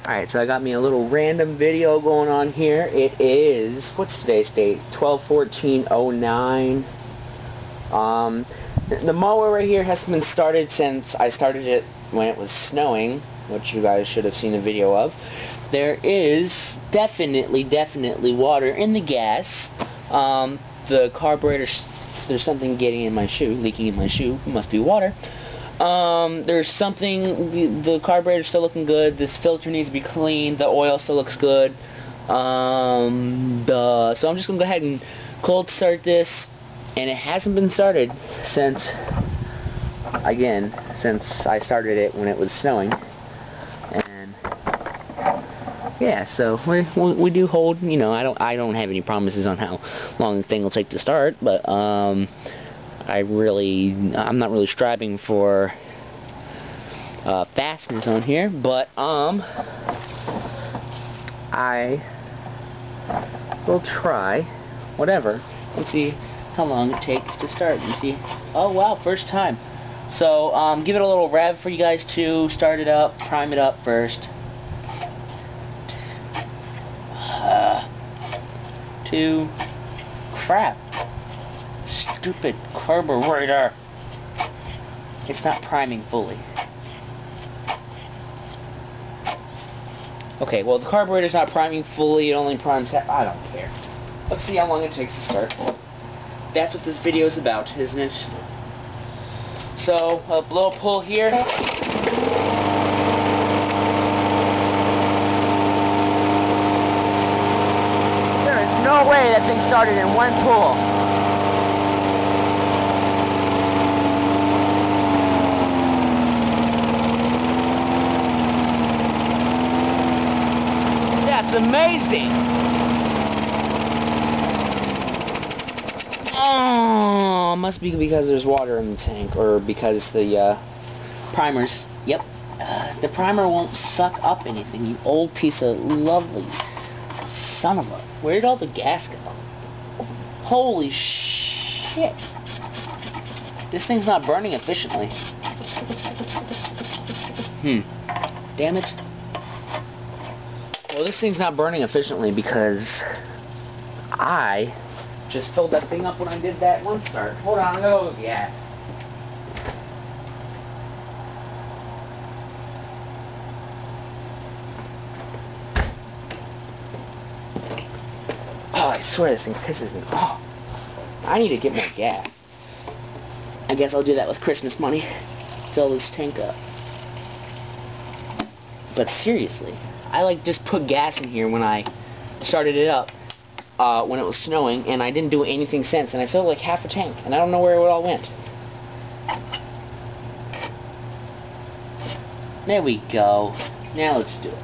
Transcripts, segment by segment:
Alright, so I got me a little random video going on here. It is, what's today's date? 12/14/09. The mower right here hasn't been started since I started it when it was snowing, which you guys should have seen a video of. There is definitely water in the gas. The carburetor, there's something getting in my shoe, leaking in my shoe. It must be water. There's something, the carburetor's still looking good, this filter needs to be cleaned, the oil still looks good, so I'm just going to go ahead and cold start this, and it hasn't been started since I started it when it was snowing, and yeah, so we do hold, you know, I don't have any promises on how long the thing will take to start, but, I'm not really striving for fastness on here, but I will try whatever and see how long it takes to start and see. Oh wow, first time. So give it a little rev for you guys to start it up, prime it up first. Crap. Stupid carburetor. It's not priming fully. Okay, well the carburetor's not priming fully, it only primes half. I don't care. Let's see how long it takes to start. That's what this video is about, isn't it? So, blow a pull here. There is no way that thing started in one pull. That's amazing! Oh, must be because there's water in the tank, or because the primers. Yep, the primer won't suck up anything. You old piece of lovely son of a. Where did all the gas go? Holy shit! This thing's not burning efficiently. Damn it. Well, this thing's not burning efficiently because I just filled that thing up when I did that one start. Hold on, I gotta go with gas. Oh, I swear this thing pisses me off. I need to get more gas. I guess I'll do that with Christmas money. Fill this tank up. But seriously, I just put gas in here when I started it up, when it was snowing, and I didn't do anything since, and I filled like half a tank, and I don't know where it all went. There we go. Now let's do it.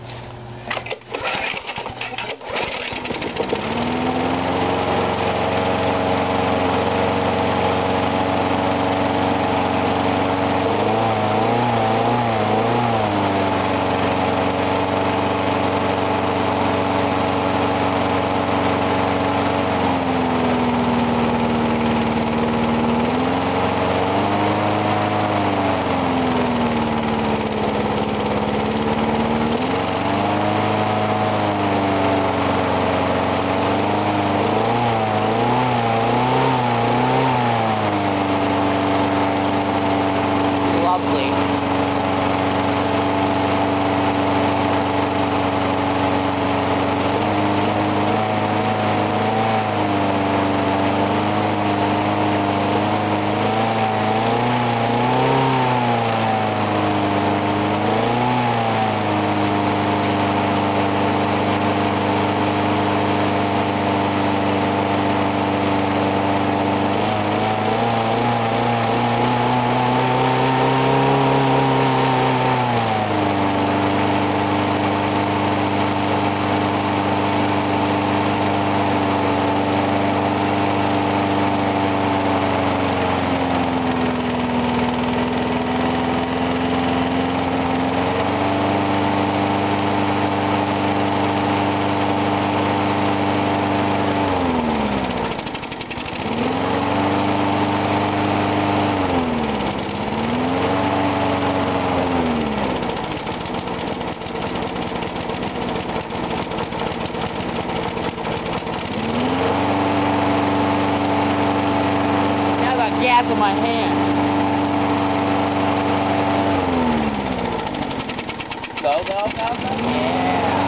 gas in my hand. Go, go, go, go. Yeah.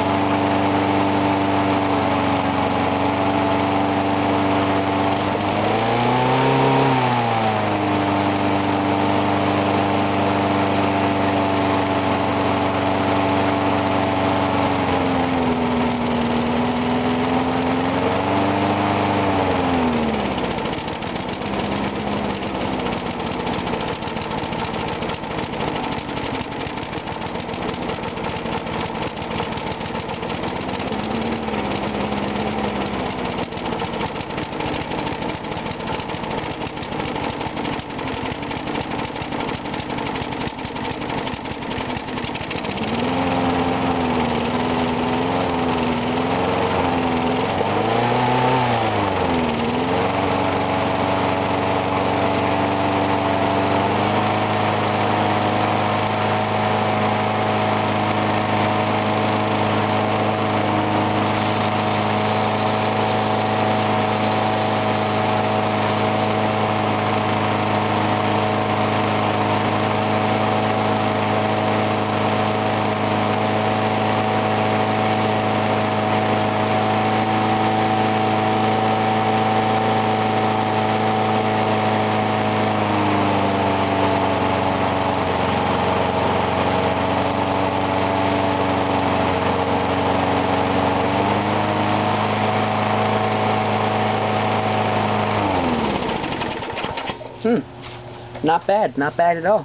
Not bad. Not bad at all.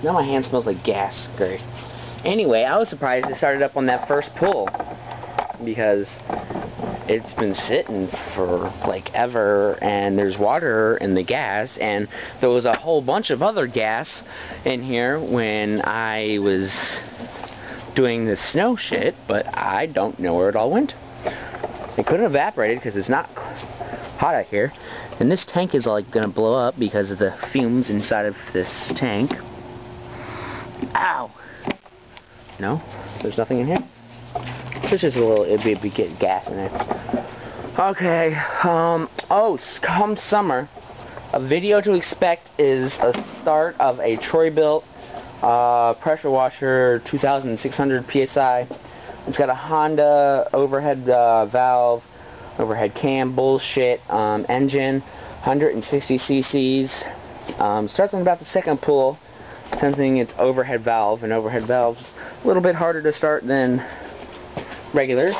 Now my hand smells like gas. Great. Anyway, I was surprised it started up on that first pull, because it's been sitting for like ever, and there's water in the gas, and there was a whole bunch of other gas in here when I was doing the snow shit, but I don't know where it all went. It could have evaporated because it's not hot out here. And this tank is like gonna blow up because of the fumes inside of this tank. Ow! No? There's nothing in here? There's just a little, it'd be getting gas in it. Okay, oh, come summer, a video to expect is a start of a Troy-built pressure washer, 2,600 PSI. It's got a Honda overhead valve, overhead cam bullshit, engine, 160 cc's. Starts on about the second pull, sensing its overhead valve, and overhead valves a little bit harder to start than regular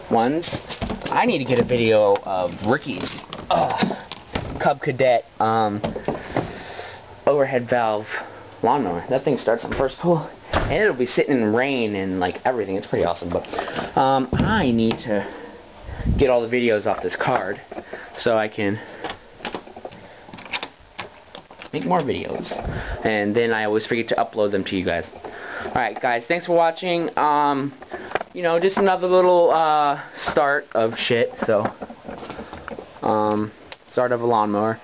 ones. I need to get a video of Ricky's Cub Cadet overhead valve lawnmower. That thing starts on first pull, and it'll be sitting in rain and like everything. It's pretty awesome. But I need to get all the videos off this card so I can make more videos, and then I always forget to upload them to you guys. Alright guys, thanks for watching. You know, just another little start of shit. So start of a lawnmower,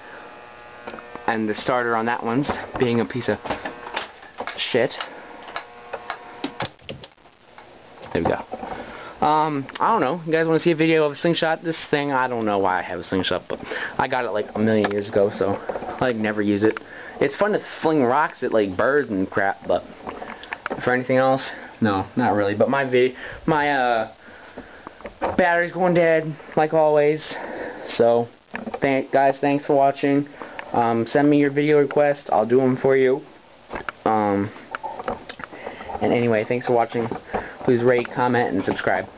and the starter on that one's being a piece of shit. There we go. I don't know. You guys want to see a video of a slingshot? This thing, I don't know why I have a slingshot, but I got it like a million years ago, so I like never use it. It's fun to fling rocks at like birds and crap, but for anything else, no, not really. But my battery's going dead, like always. So, guys, thanks for watching. Send me your video requests. I'll do them for you. And anyway, thanks for watching. Please rate, comment, and subscribe.